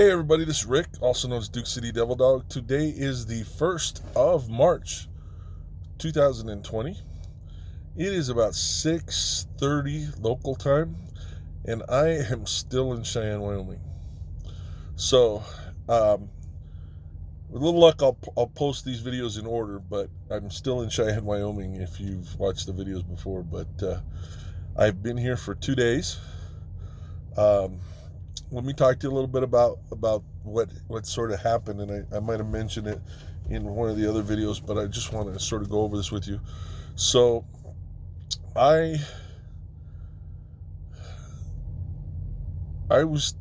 Hey everybody, this is Rick, also known as Duke City Devil Dog. Today is the 1st of March, 2020. It is about 6:30 local time, and I am still in Cheyenne, Wyoming. So, with a little luck, I'll post these videos in order, but I'm still in Cheyenne, Wyoming if you've watched the videos before. But I've been here for 2 days. Let me talk to you a little bit about what sort of happened, and I might have mentioned it in one of the other videos, but I just want to sort of go over this with you. So I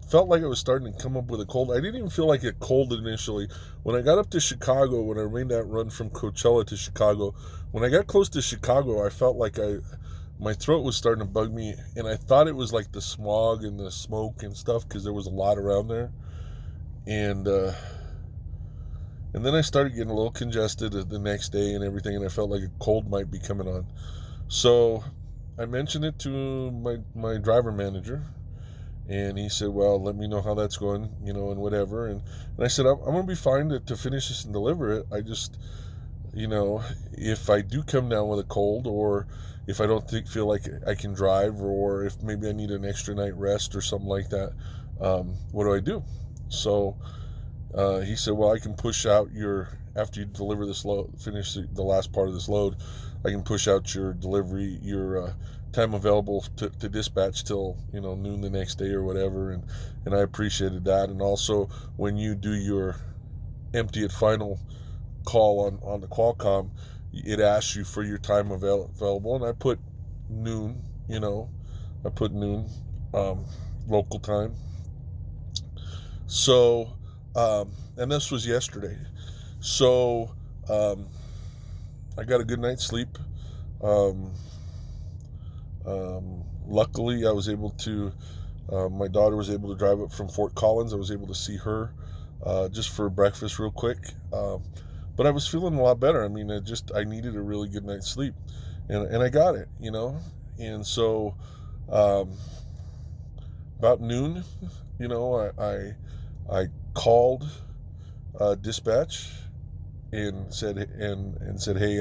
felt like I was starting to come up with a cold. I didn't even feel like a cold initially. When I got up to Chicago, when I made that run from Coachella to Chicago, when I got close to Chicago, I felt like my throat was starting to bug me, and I thought it was like the smog and the smoke and stuff because there was a lot around there, and then I started getting a little congested the next day and everything, and I felt like a cold might be coming on. So I mentioned it to my driver manager, and he said, "Well, let me know how that's going, and whatever." And I said, "I'm going to be fine to finish this and deliver it. I just, if I do come down with a cold, or if I don't feel like I can drive, or if maybe I need an extra night rest or something like that, what do I do?" So he said, "Well, I can push out after you deliver this load, finish the last part of this load, I can push out your delivery, your time available to dispatch till noon the next day or whatever." And I appreciated that. And also, when you do your empty at final call on the Qualcomm, it asks you for your time available, and I put noon. I put noon, local time. So, and this was yesterday. So, I got a good night's sleep. Um, Luckily, I was able to. My daughter was able to drive up from Fort Collins. I was able to see her just for breakfast, real quick. But I was feeling a lot better. I mean, I needed a really good night's sleep, and I got it. And so about noon, I called dispatch and said, "Hey,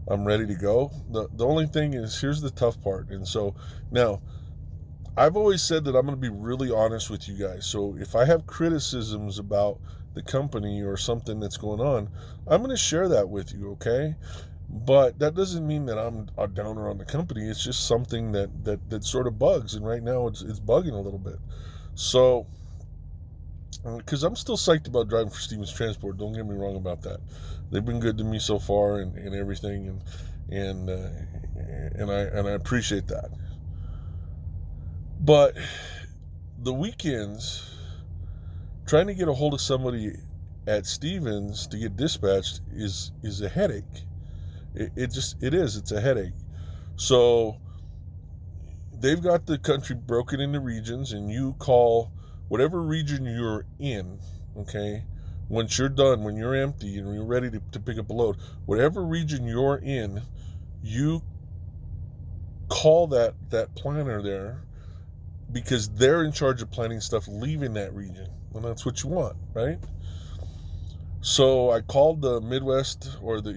I'm ready to go." The only thing is, here's the tough part. And so now, I've always said that I'm going to be really honest with you guys. So if I have criticisms about the company or something that's going on, I'm going to share that with you, okay? But that doesn't mean that I'm a downer on the company. It's just something that sort of bugs, and right now it's bugging a little bit. So, because I'm still psyched about driving for Stevens Transport, don't get me wrong about that. They've been good to me so far, and everything, and I appreciate that. But the weekends, trying to get a hold of somebody at Stevens to get dispatched is a headache. It's a headache. So they've got the country broken into regions, and you call whatever region you're in, okay? Once you're done, when you're empty and you're ready to pick up a load, whatever region you're in, you call that planner there, because they're in charge of planning stuff leaving that region, and that's what you want, right? So I called the Midwest, or the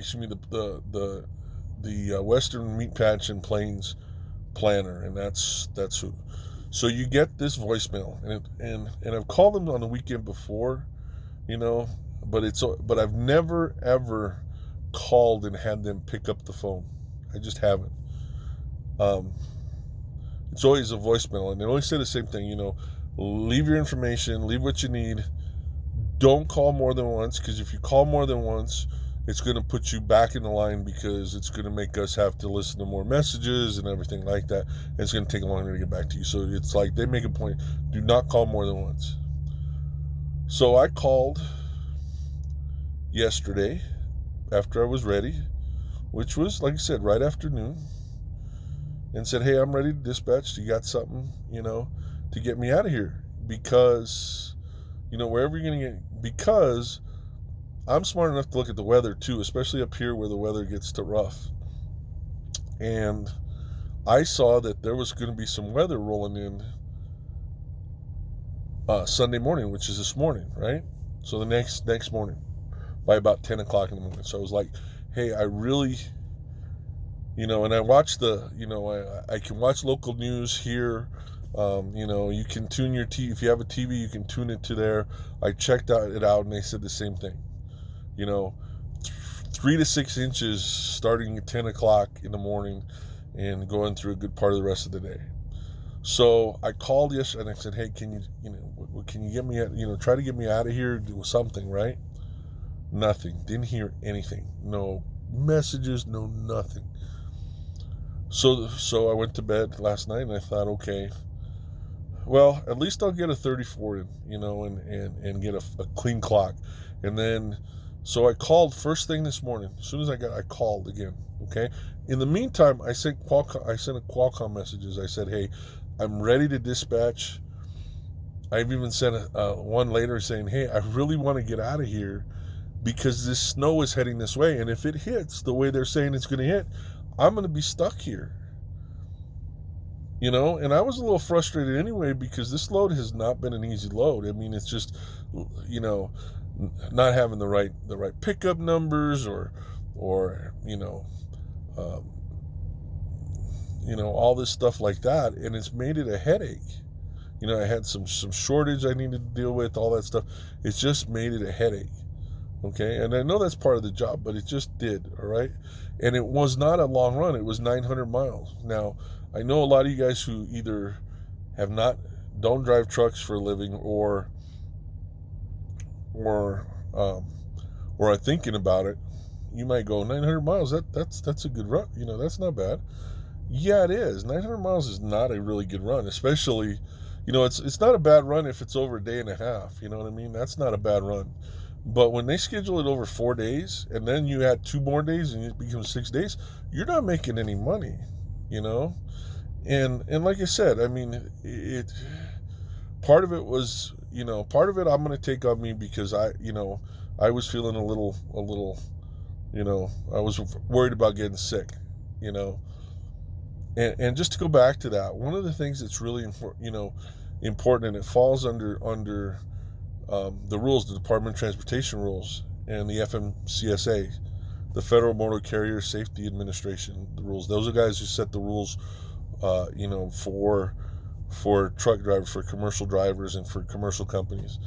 Western Meat Patch and Plains planner, and that's who. So you get this voicemail, and I've called them on the weekend before, but I've never ever called and had them pick up the phone. I just haven't. It's always a voicemail, and they always say the same thing. Leave your information, leave what you need. Don't call more than once, because if you call more than once, it's going to put you back in the line, because it's going to make us have to listen to more messages and everything like that. And it's going to take longer to get back to you. So it's like they make a point, do not call more than once. So I called yesterday after I was ready, which was, like I said, right after noon, and said, "Hey, I'm ready to dispatch. You got something, to get me out of here? Because, wherever you're going to get, because I'm smart enough to look at the weather too, especially up here where the weather gets too rough. And I saw that there was going to be some weather rolling in Sunday morning, which is this morning, right? So the next morning, by about 10 o'clock in the morning. So I was like, hey, I really, and I watch I can watch local news here. You can tune your TV. If you have a TV, you can tune it to there. I checked it out, and they said the same thing. 3 to 6 inches starting at 10 o'clock in the morning and going through a good part of the rest of the day. So I called yesterday and I said, hey, can you get me, try to get me out of here, do something, right? Nothing. Didn't hear anything. No messages, no nothing. So I went to bed last night and I thought, okay, well, at least I'll get a 34 in, and get a clean clock. And then, so I called first thing this morning. As soon as I called again, okay? In the meantime, I sent a Qualcomm messages. I said, hey, I'm ready to dispatch. I've even sent one later saying, hey, I really want to get out of here because this snow is heading this way. And if it hits the way they're saying it's going to hit, I'm going to be stuck here. And I was a little frustrated anyway because this load has not been an easy load. I mean, it's just, not having the right pickup numbers or all this stuff like that, and it's made it a headache. I had some shortage I needed to deal with, all that stuff. It's just made it a headache. Okay, and I know that's part of the job, but it just did. All right, and it was not a long run. It was 900 miles. Now, I know a lot of you guys who either don't drive trucks for a living or are thinking about it. You might go 900 miles. That's a good run. That's not bad. Yeah, it is. 900 miles is not a really good run, especially, it's not a bad run if it's over a day and a half. You know what I mean? That's not a bad run. But when they schedule it over 4 days and then you add 2 more days and it becomes 6 days, you're not making any money, And like I said, I mean, part of it was, part of it I'm going to take on me because I was feeling a little, I was worried about getting sick, And just to go back to that, one of the things that's really important, and it falls under the rules, the Department of Transportation rules, and the FMCSA, the Federal Motor Carrier Safety Administration, the rules. Those are guys who set the rules, for truck drivers, for commercial drivers, and for commercial companies,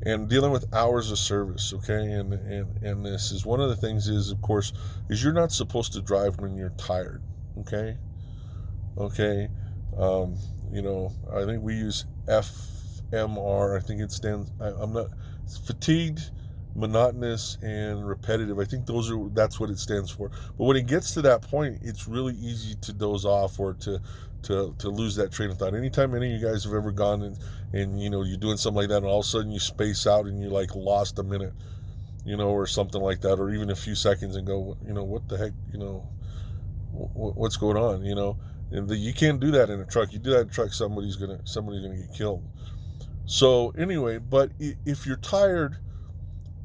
and dealing with hours of service. Okay, and this is one of the things is, of course, is you're not supposed to drive when you're tired. Okay. I think we use FMR. I think it stands. It's fatigued, monotonous, and repetitive. I think that's what it stands for. But when it gets to that point, it's really easy to doze off or to lose that train of thought. Anytime any of you guys have ever gone and you're doing something like that, and all of a sudden you space out and you like lost a minute, or something like that, or even a few seconds, and go, what the heck, what's going on, And you can't do that in a truck. You do that in a truck, somebody's gonna get killed. So anyway, but if you're tired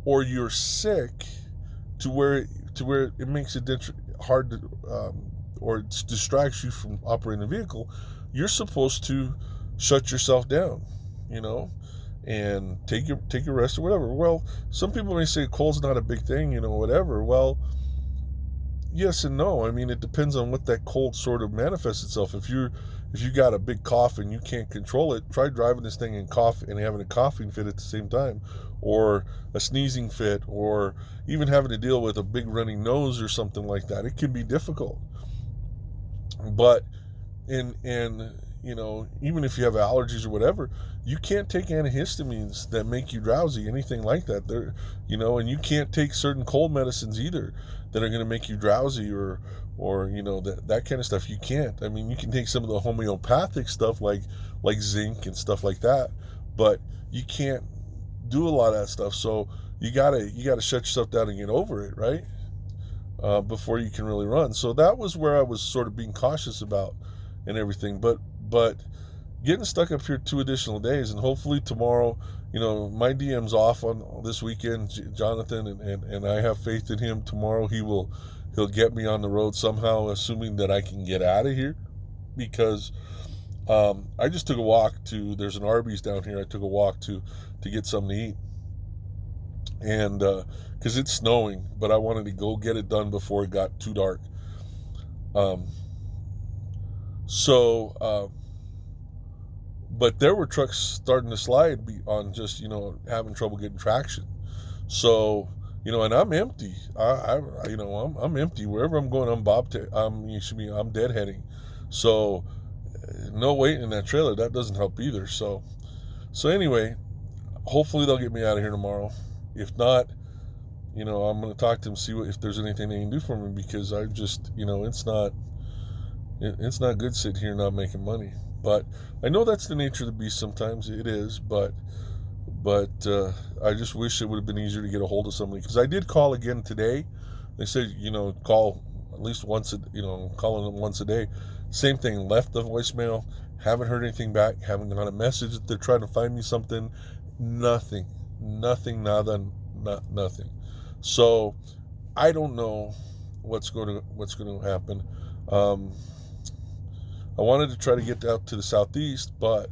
or you're sick to where it makes it hard to, or it distracts you from operating the vehicle, you're supposed to shut yourself down, and take your rest or whatever. Well, some people may say cold's not a big thing, whatever. Well, yes and no. I mean, it depends on what that cold sort of manifests itself. If you got a big cough and you can't control it, try driving this thing and having a coughing fit at the same time, or a sneezing fit, or even having to deal with a big running nose or something like that. It can be difficult. But even if you have allergies or whatever, you can't take antihistamines that make you drowsy, anything like that. And you can't take certain cold medicines either that are going to make you drowsy or that kind of stuff. You can't. I mean, you can take some of the homeopathic stuff like zinc and stuff like that, but you can't do a lot of that stuff. So you gotta shut yourself down and get over it, right? Before you can really run. So that was where I was sort of being cautious about and everything. But getting stuck up here 2 additional days, and hopefully tomorrow, my DM's off on this weekend, Jonathan, and I have faith in him. Tomorrow he'll get me on the road somehow, assuming that I can get out of here, because I just took a walk to. There's an Arby's down here. I took a walk to get something to eat, and because it's snowing, but I wanted to go get it done before it got too dark. Um, so, but there were trucks starting to slide on just having trouble getting traction. So and I'm empty. I'm empty wherever I'm going. I'm I'm deadheading. So no weight in that trailer. That doesn't help either. So anyway, hopefully they'll get me out of here tomorrow. If not, I'm going to talk to them, see if there's anything they can do for me, because I just, it's not good sitting here not making money. But I know that's the nature of the beast. Sometimes it is, but I just wish it would have been easier to get a hold of somebody, because I did call again today. They said, call at least once, calling them once a day. Same thing, left the voicemail, haven't heard anything back, haven't got a message that they're trying to find me something. Nothing, nada, nothing. So I don't know what's going to happen. I wanted to try to get out to the southeast, but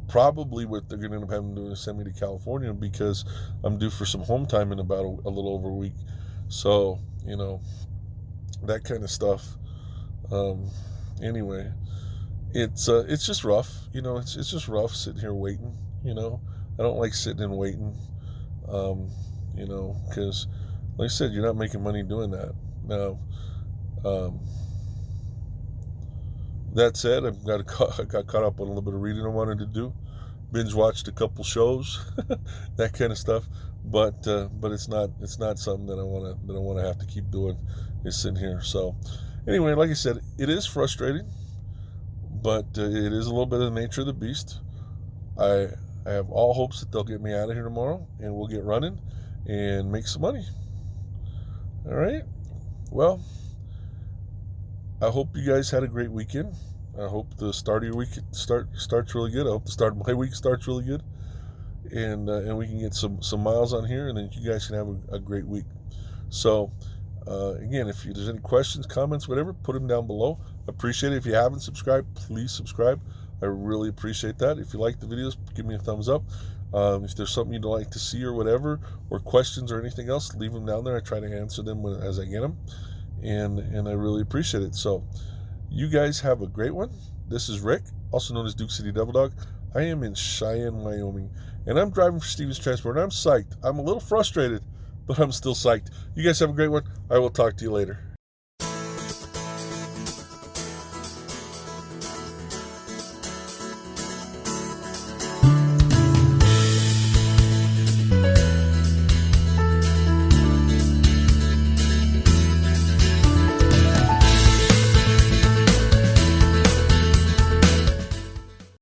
probably what they're going to end up having to do is send me to California, because I'm due for some home time in about a little over a week. So that kind of stuff. Anyway, it's just rough. It's just rough sitting here waiting. I don't like sitting and waiting. Because like I said, you're not making money doing that. Now, that said, I got caught up on a little bit of reading I wanted to do. Binge watched a couple shows, that kind of stuff. But it's not something that I want to have to keep doing, is sitting here. So anyway, like I said, it is frustrating, but it is a little bit of the nature of the beast. I have all hopes that they'll get me out of here tomorrow, and we'll get running and make some money. All right. Well, I hope you guys had a great weekend. I hope the start of your week starts really good. I hope the start of my week starts really good, and we can get some miles on here, and then you guys can have a great week. So again, if there's any questions, comments, whatever, put them down below. Appreciate it. If you haven't subscribed, please subscribe. I really appreciate that. If you like the videos, give me a thumbs up. If there's something you'd like to see or whatever, or questions or anything else, leave them down there. I try to answer them as I get them, and I really appreciate it. So you guys have a great one. This is Rick, also known as Duke City Devil Dog. I am in Cheyenne, Wyoming, and I'm driving for Stevens Transport, and I'm psyched. I'm a little frustrated, but I'm still psyched. You guys have a great one. I will talk to you later.